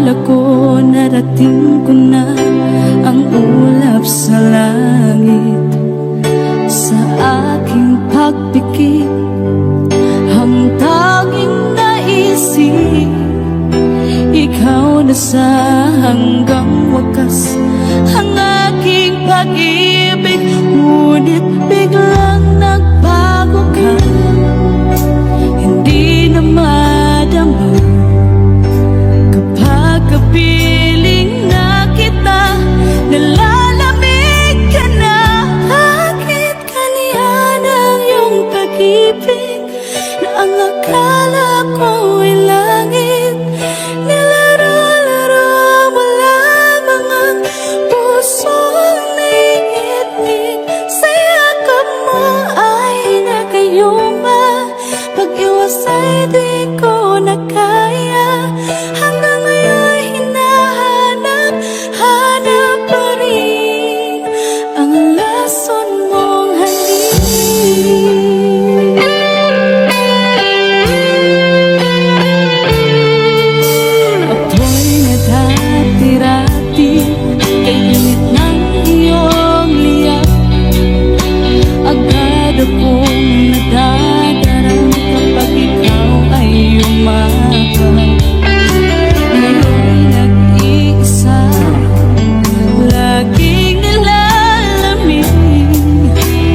akala ko narating ko na ang ulap sa langit. Sa aking pagpikit, ang tanging naisip, ikaw na sa hanggang wakas ang aking pag-ibig. Ngunit biglang nagbago ka, hindi na madama kapag kapiling na kita. Nalalamig ka na, bakit kaniyan ang iyong pag-ibig na ang akala ko ay langit? Nilaro-laro mo lamang ang pusong naiinig. Sa yakap mo ay nagayuma, pag-iwas ay di ko na kaya. Hanggang ngayon hinahanap, hanap pa rin ang lason mong halik. Ako'y nadati-rati kay init ng iyong liyak. Agad akong nadadarang kapag ikaw ay umakap. Ngayon nag-iisa, laging nilalamig,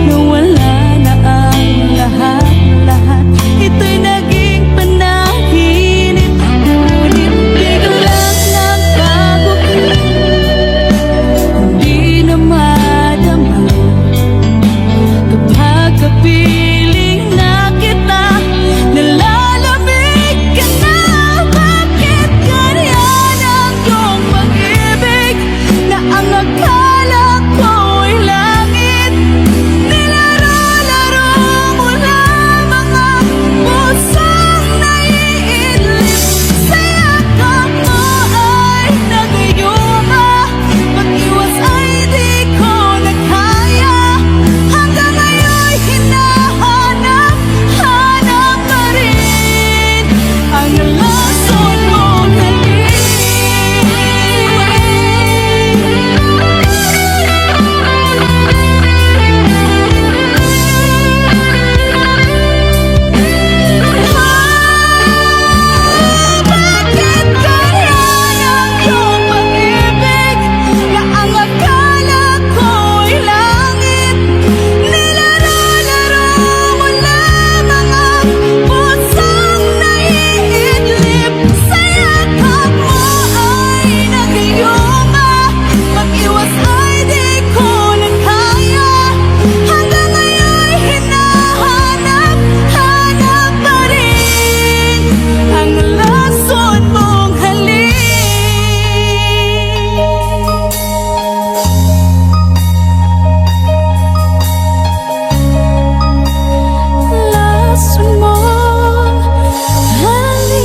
nawala na ang lahat-lahat. Ito'y naging panaginip, ngunit biglang nagbago ka, hindi na madama kapag kapiling na kita. Nalalamig ka na, bakit ganyan ang iyong pag-ibig na ang akala ko ay langit? Nilaro-laro mo lamang ang pusong naiidlip. Sa yakap mo ay nagayuma, pag-iwas ay di ko na kaya. Hanggang ngayon hinahanap, hanap pa rin ang lason mong halik. Bakit ganyan ang iyong pag-ibig na ang akala ko ay langit? Nilaro-laro mo lamang ang pusong naiidlip. Sa yakap mo ay nagayuma, pag-iwas ay di ko na kaya. Hanggang ngayon hinahanap, hanap pa rin ang lason mong halik. Lason mong halik.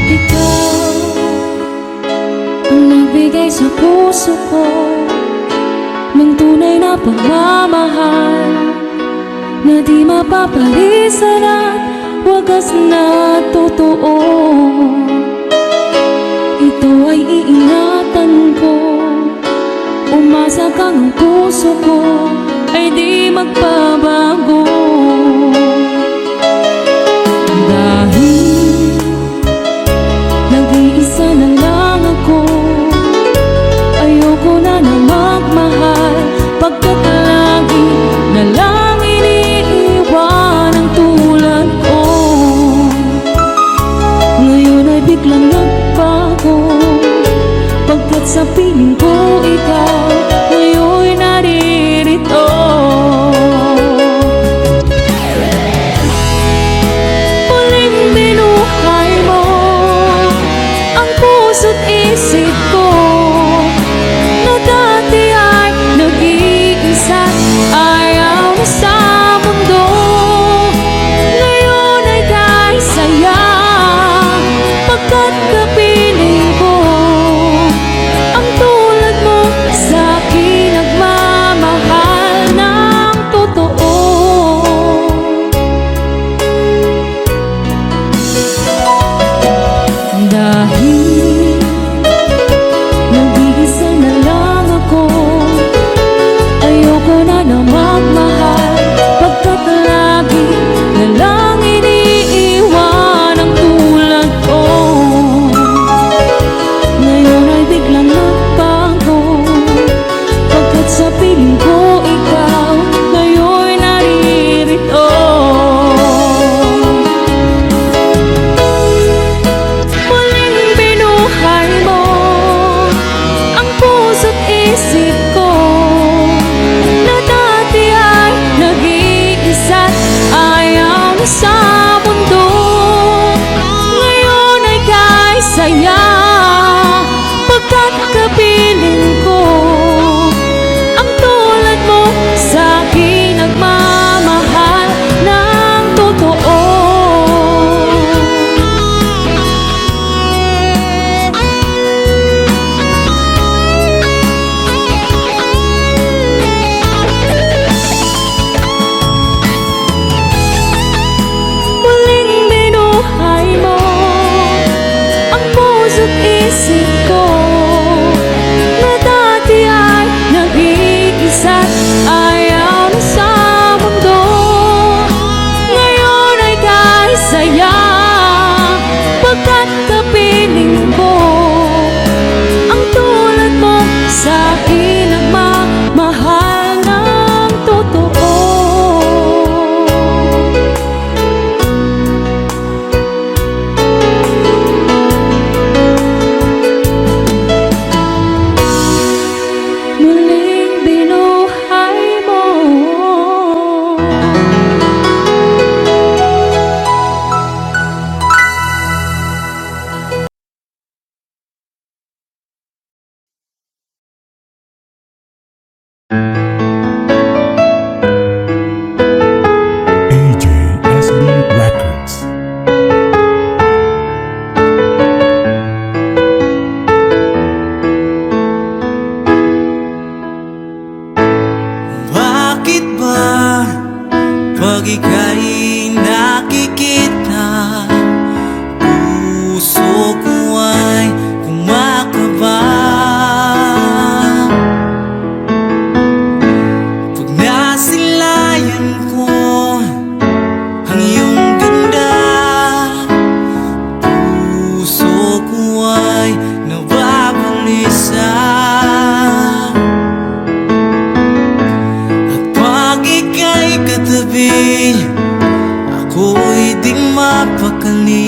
Ikaw ang nagbigay sa puso ko ng tunay na pagmamahal na di mapapalisan at wagas na totoo. Ito ay iingatan ko, umasa kang ang puso ko ay di magbabago. Dahil nag-iisa na lang ako, ayoko na magmahal, pagkat lagi na lang iniiwan ang tulad ko. Ngayon ay biglang nagbago, pagkat sa piling ko ikaw ngayon naririnig. Kapag ika'y nakikita, puso ko ay kumakaba. Pag nasilayan ko ang iyong ganda, puso ko ay nababalisa. At pag ika'y katabi, ako'y di mapakali.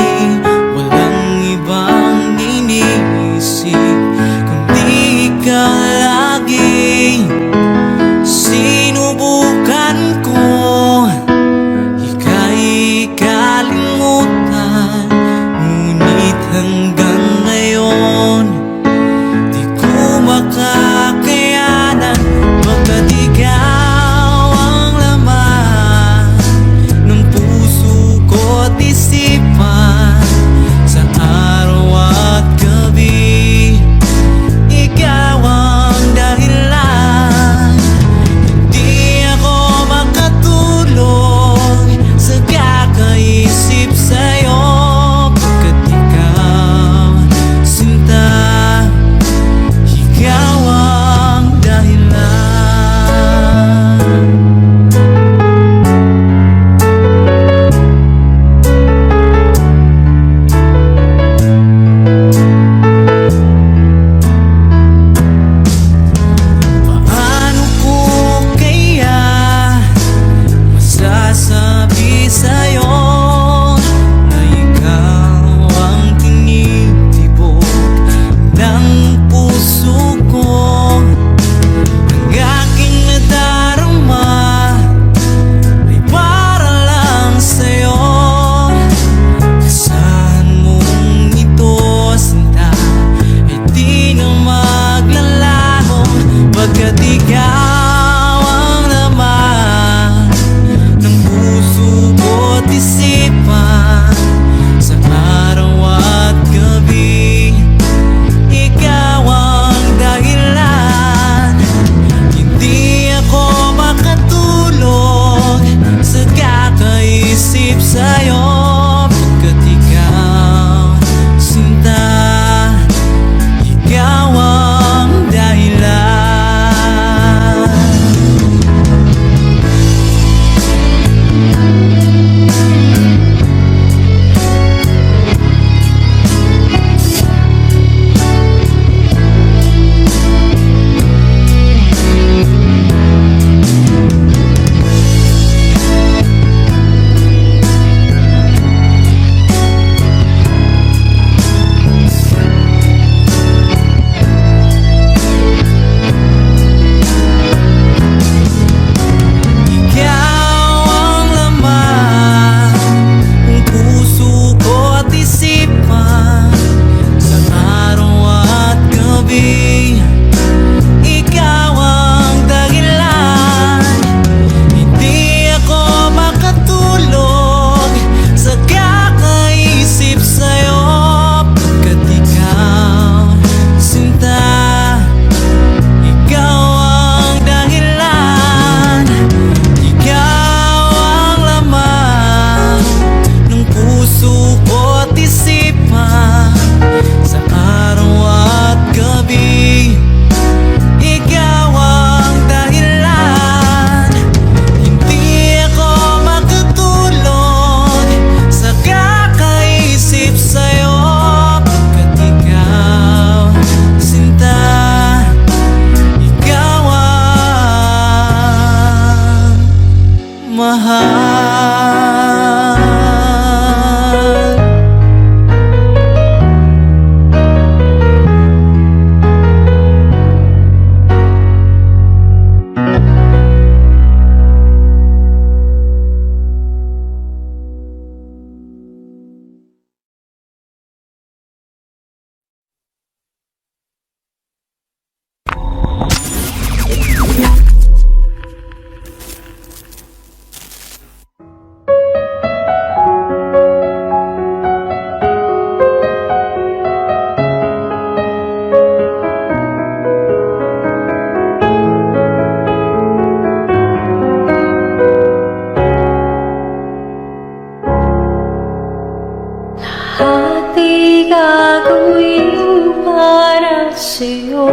Walang ibang iniisip kundi ikaw lagi. Sinubukan ko ika'y kalimutan, ngunit hanggang ngayon di ko makakayanan. Baga't ikaw ang laman ng puso ko't isipan, sa araw at gabi ikaw ang dahilan. Hindi ako makatulog sa kakaisip sa'yo, pagkat ikaw, sinta, ikaw ang dahilan. Paano ko kaya masasabi sa'yo na ikaw ang tinitibok ng puso ko? Ang aking nadarama ay para lang sa'yo. Asahan mong ito, sinta, ay di na maglalaho, pagkat ikaw ang laman ng puso ko't isipan, sa araw at gabi ikaw ang dahilan. Hindi ako makatulog sa kakaisip sa'yo, pagkat ikaw, sinta, ikaw ang dahilan. Ikaw ang laman ng puso ko't isipan, sa araw at gabi ikaw ang dahilan. Hindi ako makatulog sa kakaisip sa'yo, pagkat ikaw, sinta, ikaw ang dahilan. Ikaw ang laman ng puso ko't isipan, sa araw at gabi ikaw ang dahilan. Hindi ako makatulog sa kakaisip sa'yo, pagkat ikaw, sinta, ikaw ang mahal. sa'yo.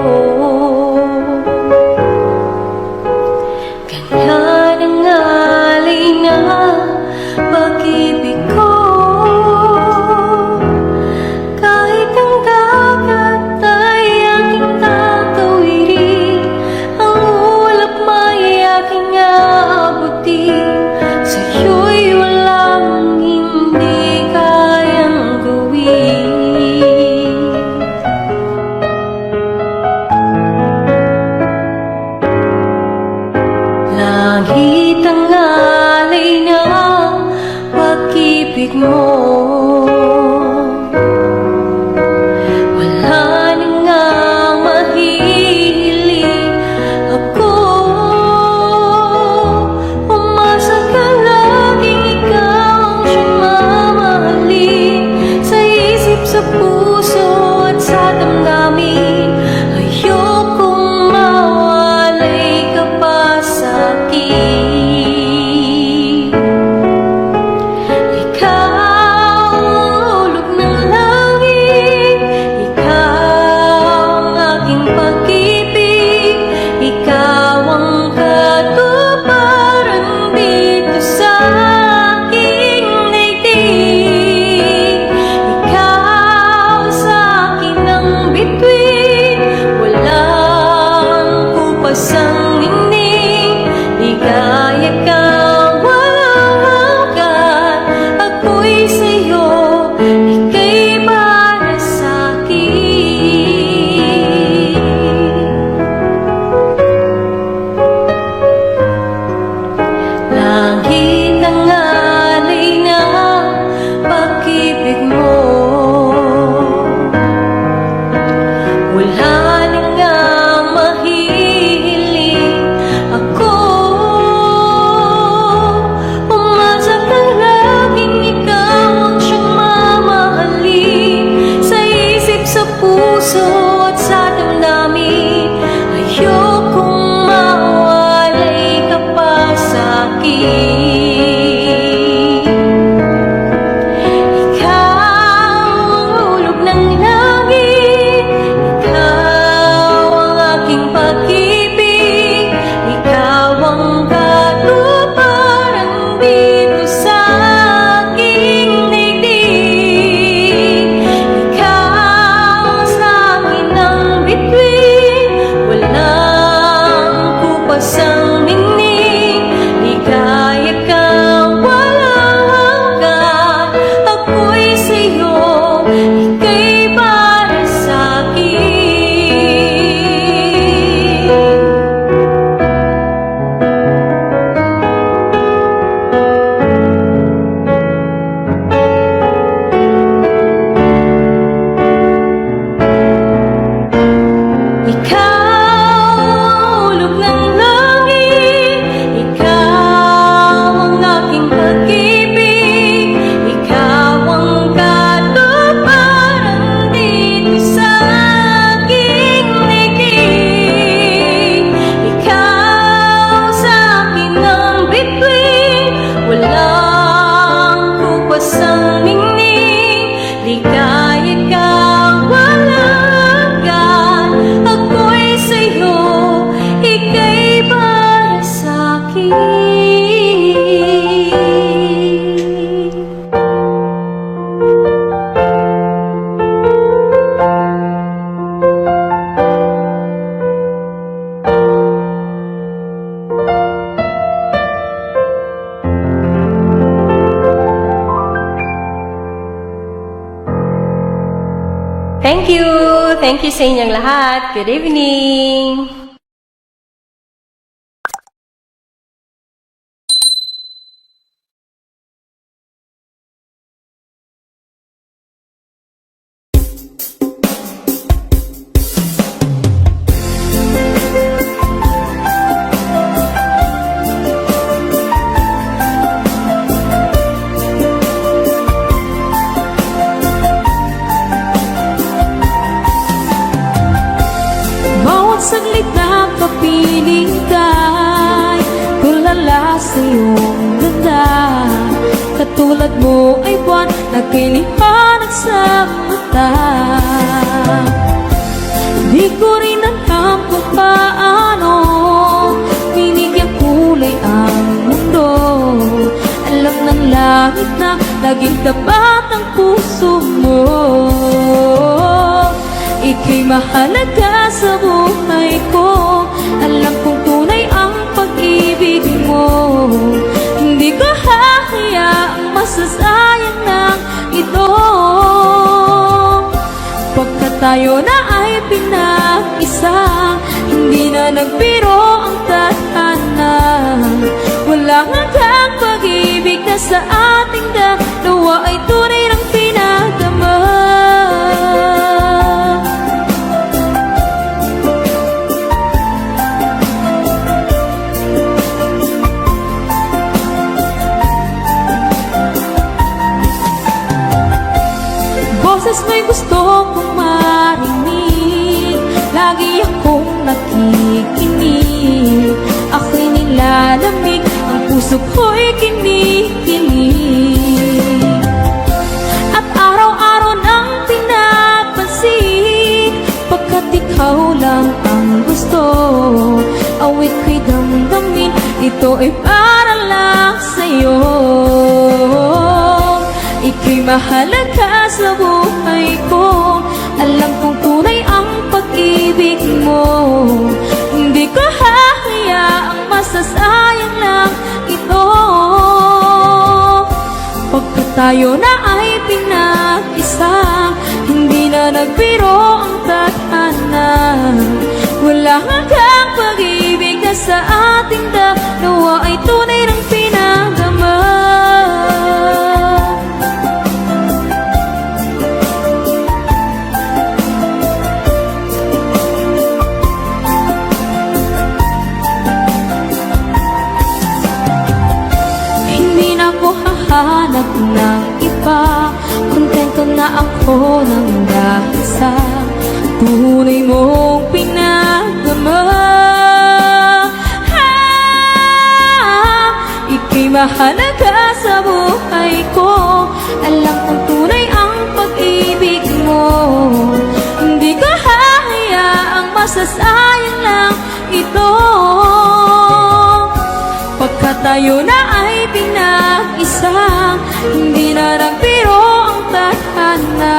Ganyan ang alay na pag-ibig ko. Kahit ang dagat ay aking tatawirin, ang ulap may aking aabutin, sa'yo'y walang hindi kayang gawin. Langit ang alay ng pag-ibig mo. Wala na nga mahihiling ako. Umasa ka laging ikaw ang siyang mamahalin, sa isip, sa puso at sa damdamin. Ayokong mawalay ka pa sa'kin. Ikaw ang hulog ng langit, ikaw ang aking pag-ibig, ikaw ang katuparan dito sa aking daigdig. Ikaw sa akin ang bituin, walang kupasang ningning. Ligaya kang walang hanggan, ako'y sa'yo, ika'y para sa'kin. Langit ang alay ng pag-ibig mo. Wala na nga mahihiling ako. Umasa ka laging ikaw ang siyang mamahalin, sa isip, sa puso at sa damdamin. Ayokong mawalay ka pa sa'kin. Ikaw ang hulog ng langit, ikaw ang aking pag-ibig, ikaw ang katuparan dito sa aking daigdig. Ikaw sa akin ang bituin, walang kupasang ningning. Ligaya kang walang hanggan, ako'y sa'yo, ika'y para sa'kin. Ikaw ang hulog ng langit, ikaw ang aking pag-ibig, ikaw ang katuparan dito sa aking daigdig. Ikaw sa akin ang bituin, walang kupasang ningning. Ligaya kang walang hanggan, ako'y sa'yo, ika'y para sa'kin. Thank you! Thank you sa inyong lahat. Good evening! saglit na kapiling ka'y tulala sa iyong ganda. Katulad mo ay buwan na kay liwanag sa mata. Di ko rin alam kung paano binigyan kulay ang mundo. Alam ng langit na laging tapat ang puso mo. Ika'y mahalaga sa buhay ko. Alam kong tunay ang pag-ibig mo. Hindi ko hahayaang masasayang ng ito. Pagkat tayo na ay pinag-isa, hindi na nagbiro ang tadhana. Walang hanggang pag-ibig na sa ating dalawa ay tunay ng pinagdama. Boses mo'y gusto kong marinig, lagi akong nakikinig. Ako'y nilalamig, ang puso ko'y kinikilig. At araw-araw nang pinapansin, pagkat ikaw lang ang gusto. Awit ko'y damdamin, ito ay para lang sa'yo. Ika'y mahalaga sa buhay ko. Alam kong tunay ang pag-ibig mo. Hindi ko hahayaang masasayang lang ito. Pagkat tayo na ay pinag-isa, hindi na nagbiro ang tadhana. Wala hanggang pag-ibig na sa ating dalawa ay tunay ng pinagdama. Hanap ng iba, kontento na ako ng dahil sa tunay mong pinagdama. Ika'y mahalaga sa buhay ko. Alam kong tunay ang pag-ibig mo. Hindi ko hahayaang masasayang lang ito. Pagkat tayo na ay pinag-isa, hindi na nagbiro ang tadhana.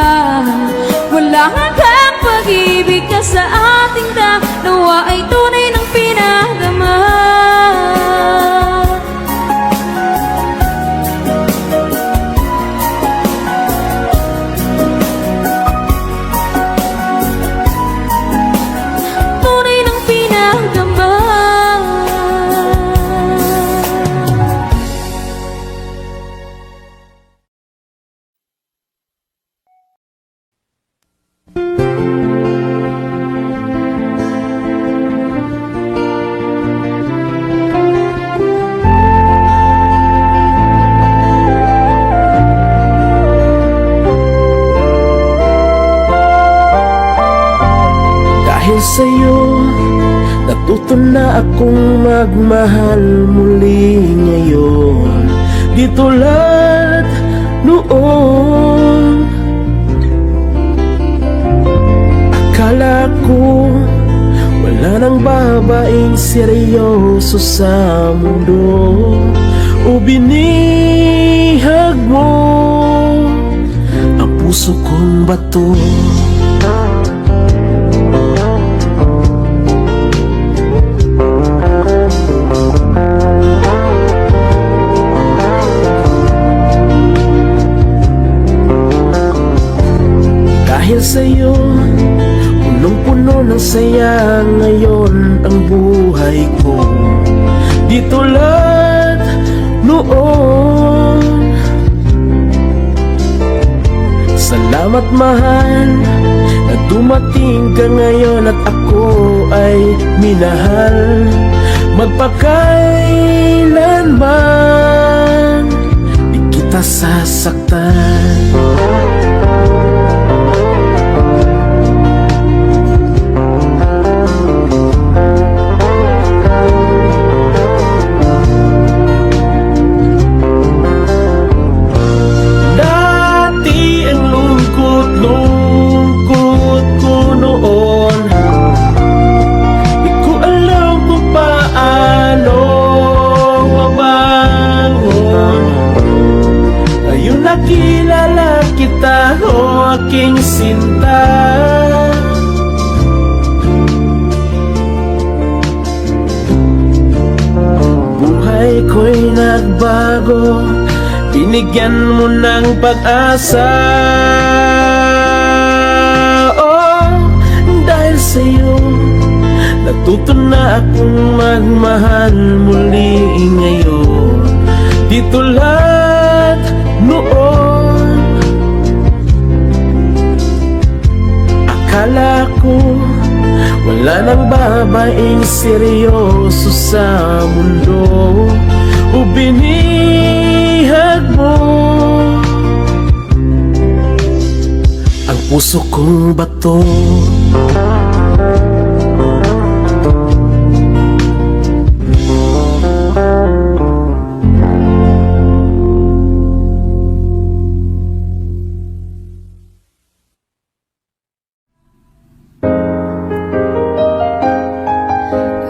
Wala hanggang pag-ibig na sa ating dalawa ay tunay ng pinagdama. Tunay ng pinagdama. Dahil sa'yo, natuto na akong magmahal muli ngayon. Di tulad noon. Akala ko wala nang babaeng seryoso sa mundo. O binihag mo ang puso kong bato. Dahil sa'yo, punong-puno ng saya ngayon ang buhay ko. Di tulad noon. Salamat mahal na dumating ka ngayon at ako ay minahal. Magpakailanman di kita sasaktan. Lungkot ko noon aking sinta. Buhay ko'y nagbago, binigyan mo ng pag-asa. Oh, dahil sa'yo natuto na akong magmahal muli ngayon. Di tulad noon, akala ko wala nang babaeng seryoso sa mundo. O binihag mo ang puso kong bato.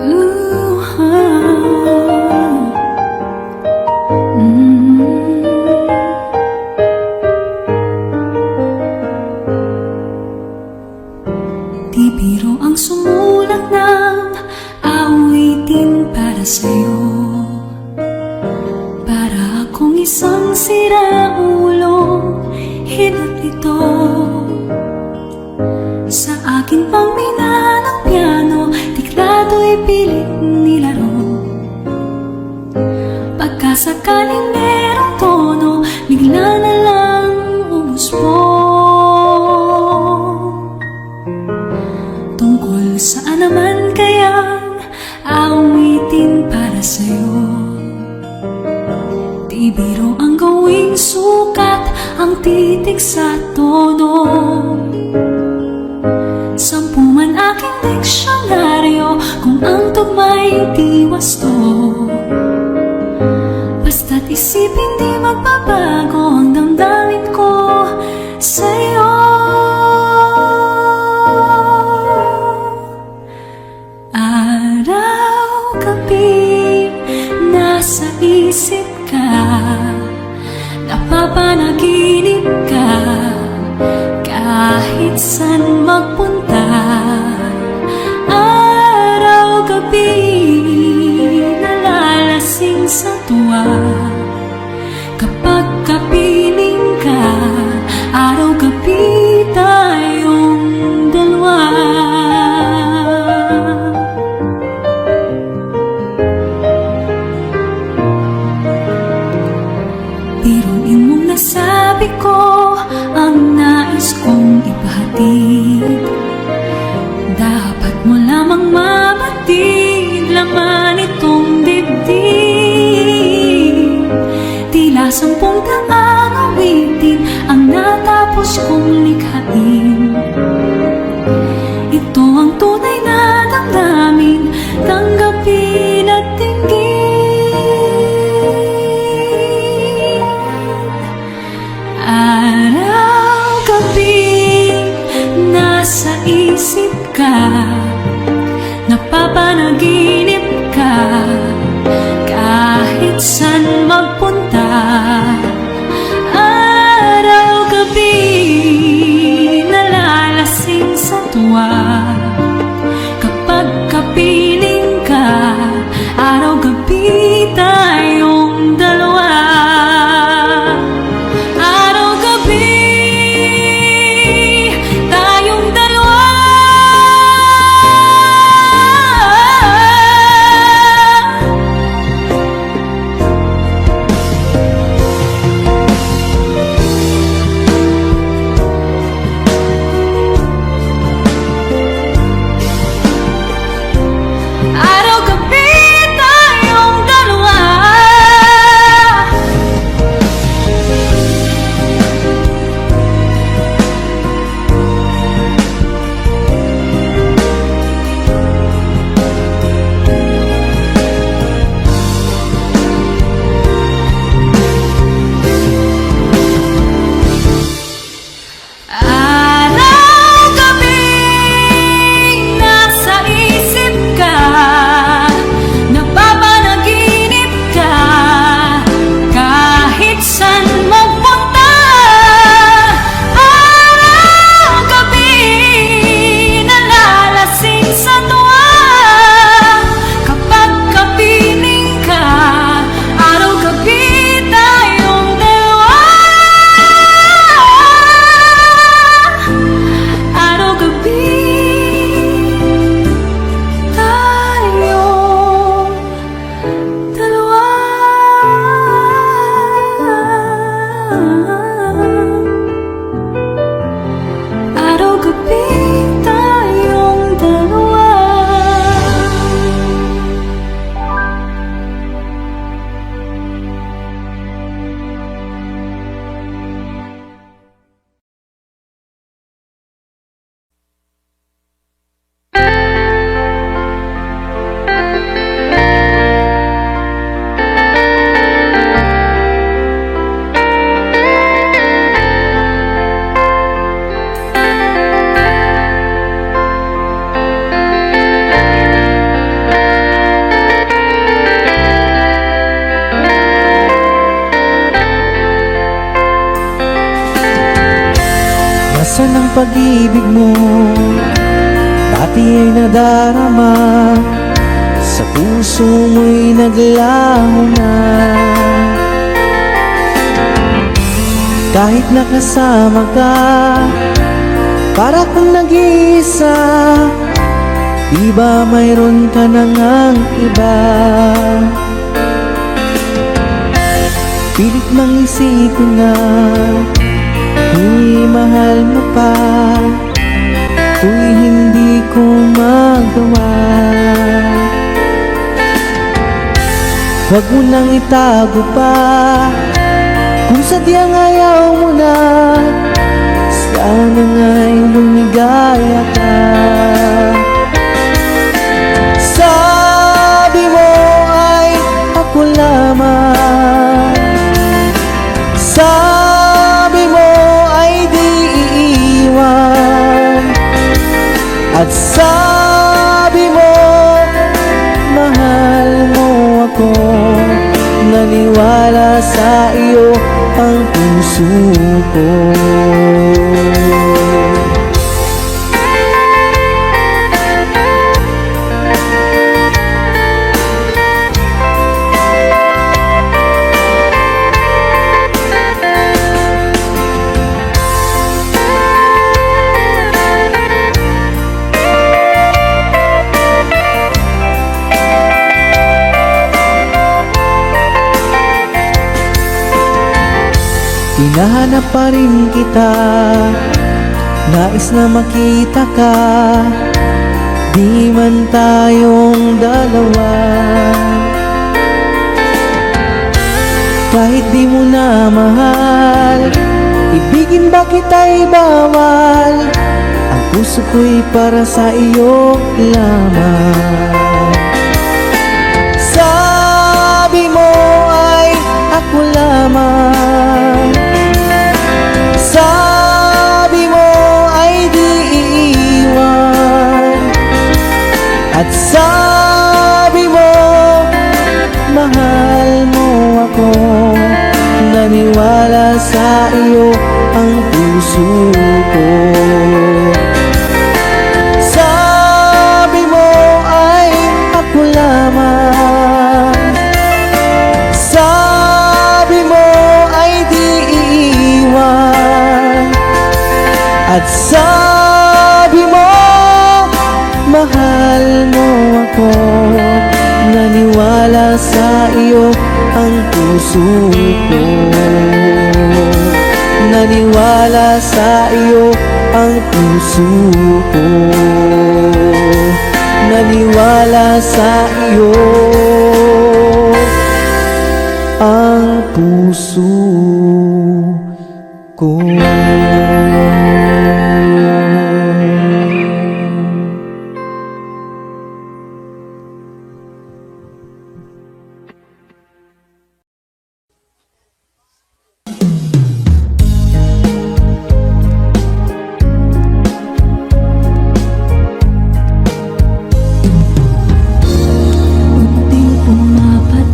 Ooh, Di biro ang sumulat ng awitin para sa'yo. Para akong isang siraulong hinat ito. Sa aking pangmina ng piano, tiklado'y pilit nilaro. Pagkasakaling merong tono, bigla na lang umusbong. Tungkol saan naman kayang awitin para sa'yo? Di biro ang gawing sukat, ang titig sa tono. Sampu man aking diksyonaryo, kung ang tugma'y di wasto. Basta't isipin di magbabago ang damdamin ko sa'yo. Araw-gabi nasa isip ka, napapanaginip ka, kahit saan magpunta. Araw-gabi nalalasing sa tuwa, kapag kapiling ka. Araw-gabi tayong dalawa. Biruin mong nasabi ko ang nais kong ipahatid. Dapat mo lamang mabatid, laman itong dibdib. Tila 10 daang awitin ang natapos kong likhain. Ito ang tunay na damdamin, tanggapin at tingin. Araw-gabi nasa isip ka, napapanaginip ka, kahit saan magpunta. Araw-gabi nalalasing sa tuwa, kapag kapiling ka. Araw-gabi tayong dalawa. Araw-gabi tayong dalawa. Katapusan ng pag-ibig mo dati ay nadarama, sa puso mo'y naglaho na. Kahit nakasama ka, para kung nag-iisa, di ba mayroon ka na ngang iba? Pilit mang isipin na mahal mo pa, tuwing hindi ko magawa. Huwag mo nang itago pa, kung sadyang ayaw mo na, sana nga'y lumigaya ka. Sabi mo ay ako lamang, sabi mo ay di iiwan, at sabi mo mahal mo ako. Naniwala sa iyo ang puso ko. Hinahanap pa rin kita, nais na makita ka, di man tayong dalawa. Kahit di mo na mahal, ibigin ba kita'y bawal, ang puso ko'y para sa iyo lamang. Sabi mo ay ako lamang, sabi mo ay di iiwan, at sabi mo mahal mo ako. Naniwala sa iyo ang puso ko. Sabi mo ay ako lamang, sabi mo ay di iiwan, at sabi mo mahal mo ako. Naniwala sa iyo ang puso ko. Naniwala sa iyo ang puso ko. Naniwala sa iyo ang puso ko. Unting pumapat,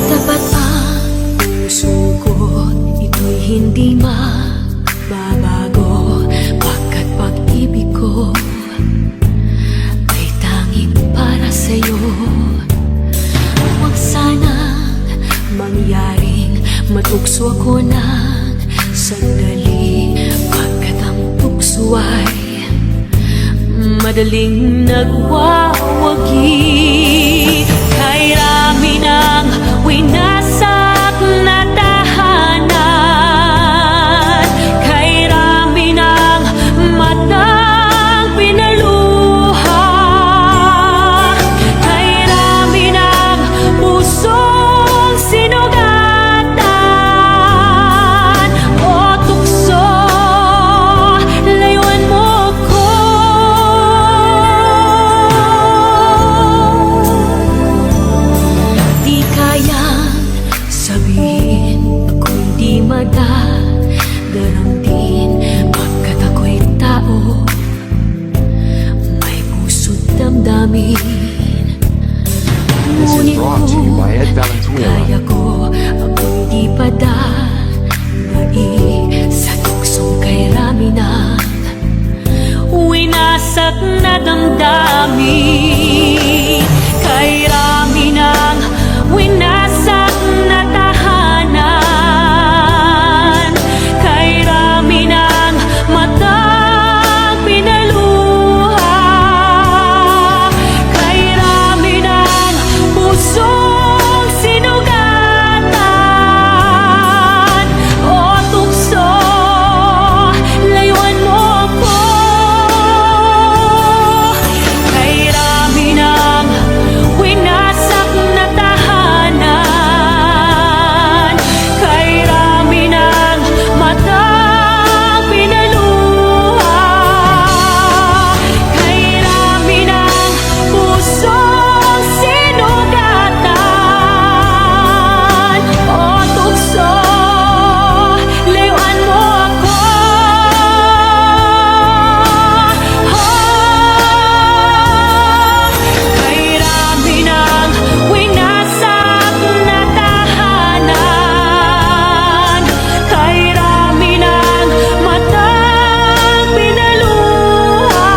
dapat ang puso ko, ito'y hindi magbabago, pagkat pag-ibig ko ay tanging para sa'yo. Huwag sanang mangyaring matukso ako ng sandali, pagkat ang tukso ay madaling nagwawagi. Kay rami ng winasak na tahanan, kay rami ng matang pinaluha, kay rami ng pusong sinugatan, namin. This is Ngunit brought to you by Ed Valenzuela. kaya ko ang hindi padalai sa tuksong kay Raminan, winasak na damdamin. Kay Raminan, winasak na tahanan. Kay Raminan, matang pinaluha. Kay Raminan, pusong sinugatan. O tukso, layuan mo ako. Kay Raminan, winasak na tahanan. Kay Raminan, matang pinaluha. Kay Raminan, pusong sinugatan. O tukso, layuan mo ako. Kay Raminan, winasak na tahanan. Kay Raminan, matang pinaluha.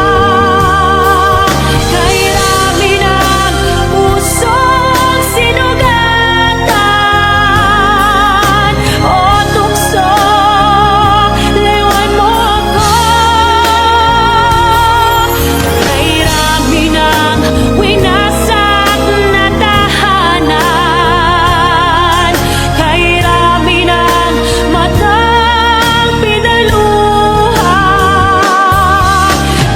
Kay Raminan, pusong sinugatan. O tukso, layuan mo ako. Kay Raminan, winasak na tahanan. Kay Raminan, matang pinaluha.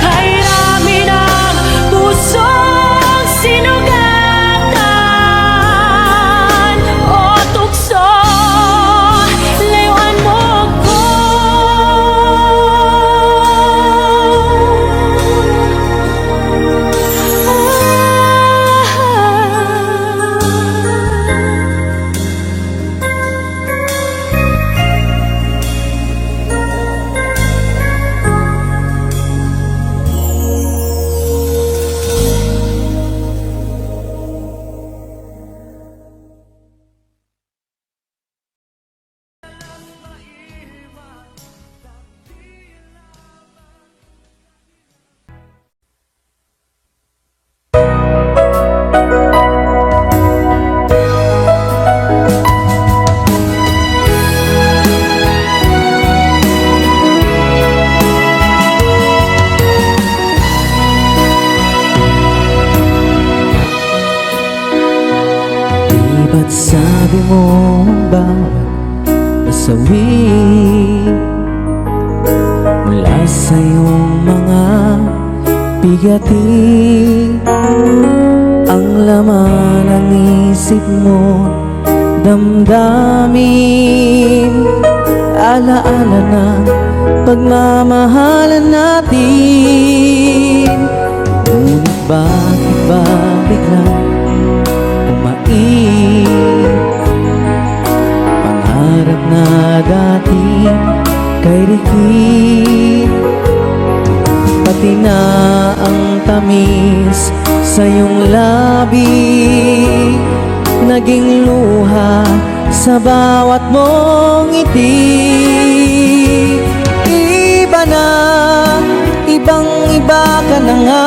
Kay Raminan, pusong sinugatan. O tukso, layuan mo ako. Di ba't sabi mo bawat nasawi mula sa iyong mga bigati, ang laman ng isip mo, damdamin, alaala na pagmamahalan natin. Ngunit bakit ba biglang pangarap na dati kay Ricky, pati na ang tamis sa iyong labi, naging luha sa bawat mong ngiti. Iba na, ibang-iba ka na nga,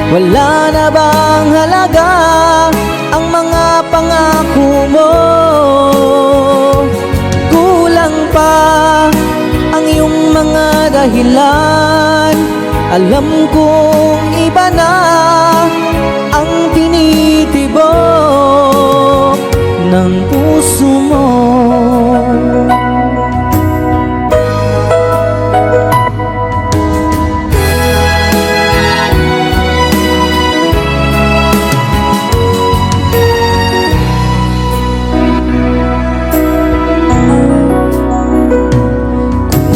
wala na bang halaga ang mga pangako mo? Kulang pa ang iyong mga dahilan, alam kong iba na ang tinitibok ng puso mo.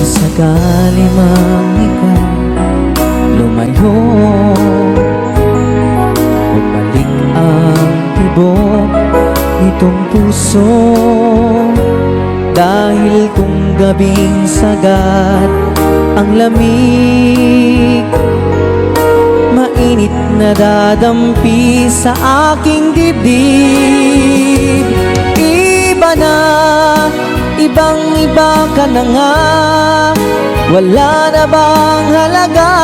Sakali mang ikaw lumayo, bumalik ang tibok nitong puso, dahil kung gabing sagad ang lamig, mainit init na dadampi sa aking dibdib. Iba na, ibang iba ka na nga. Wala na bang halaga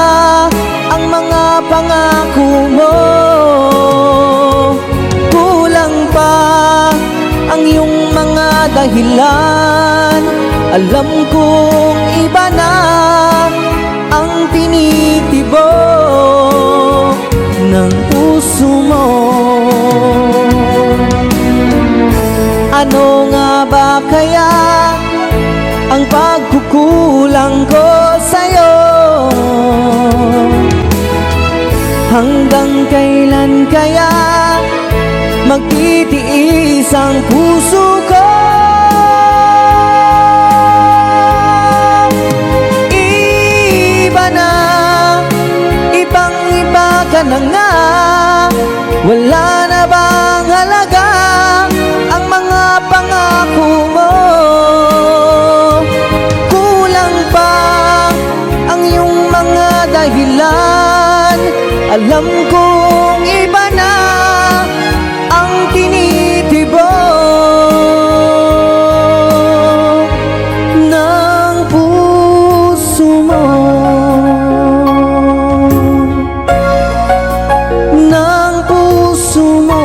ang mga pangako mo? Kulang pa ang iyong mga dahilan. Alam kong iba na ang tinitibok ng puso mo. Ano nga ba kaya ang pagkukulang ko sa'yo? Hanggang kailan kaya magtitiis ang puso ko? Iba na, ibang iba ka na nga. Wala na bang halaga ang mga pangako mo? Kulang pa ang iyong mga dahilan. Alam kong iba na ang tinitibok ng puso mo. Ng puso mo.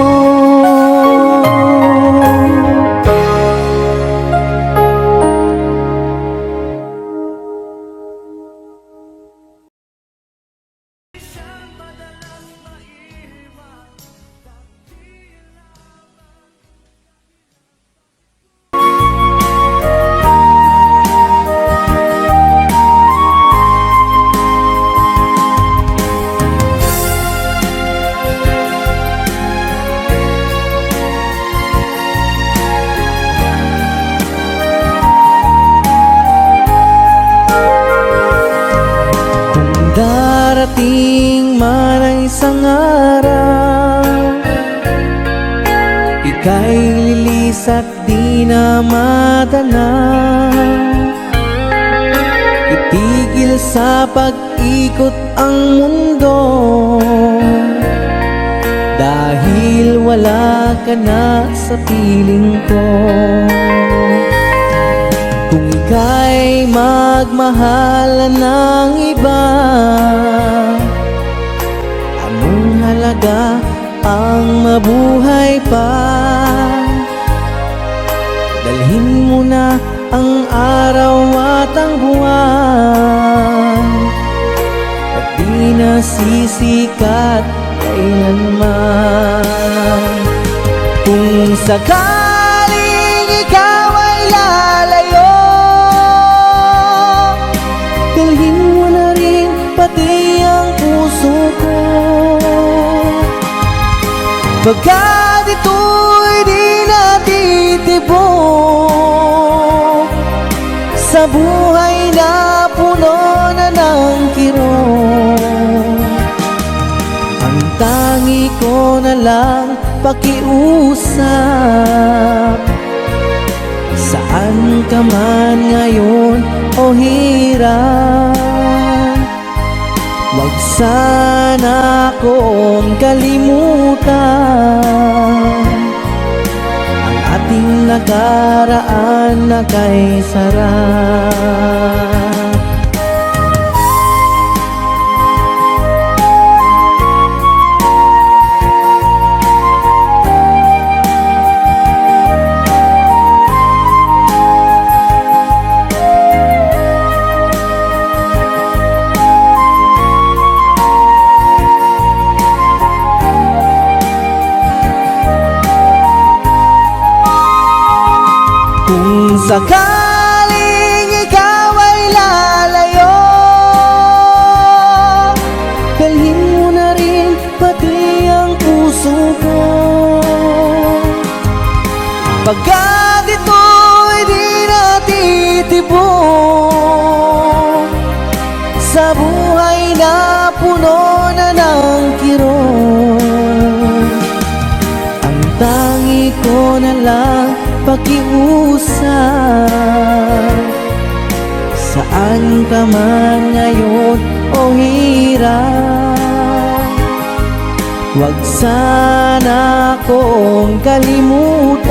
Darating man ang isang araw, ika'y lilis at di na madanaw. Itigil sa pag-ikot ang mundo, dahil wala ka na sa piling ko. Kung ika'y magmahal ng iba, anong halaga ang mabuhay pa? Dalhin mo na ang araw at ang buwan, at di na sisikat kailanman. Kung sakaling ikaw ay lalayo, dalhin mo na rin pati ang puso ko. Pagkat ito'y di natitibok sa buhay na puno na ng kirot. Ang tangi ko na lang pakiusap, saan ka man ngayon o hirap. Huwag sana akong kalimutan ang ating nakaraan na kay sarap. Kung sakaling ikaw ay lalayo, dalhin mo na rin pati ang puso ko. Pagkat ito'y di natitibok sa buhay na puno na ng kirot. Ang tangi ko na lang pakiusap, saan ka man ngayon o hirap. Huwag sana akong kalimutan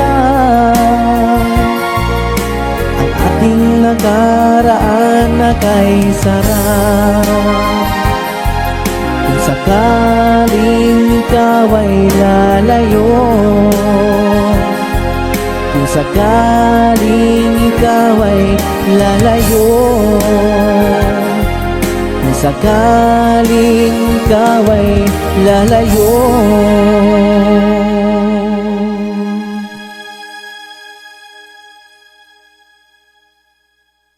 ang ating nakaraan na kay sarap. Kung sakaling ikaw ay lalayo, kung sakaling ikaw ay lalayo, kung sakaling ikaw ay lalayo,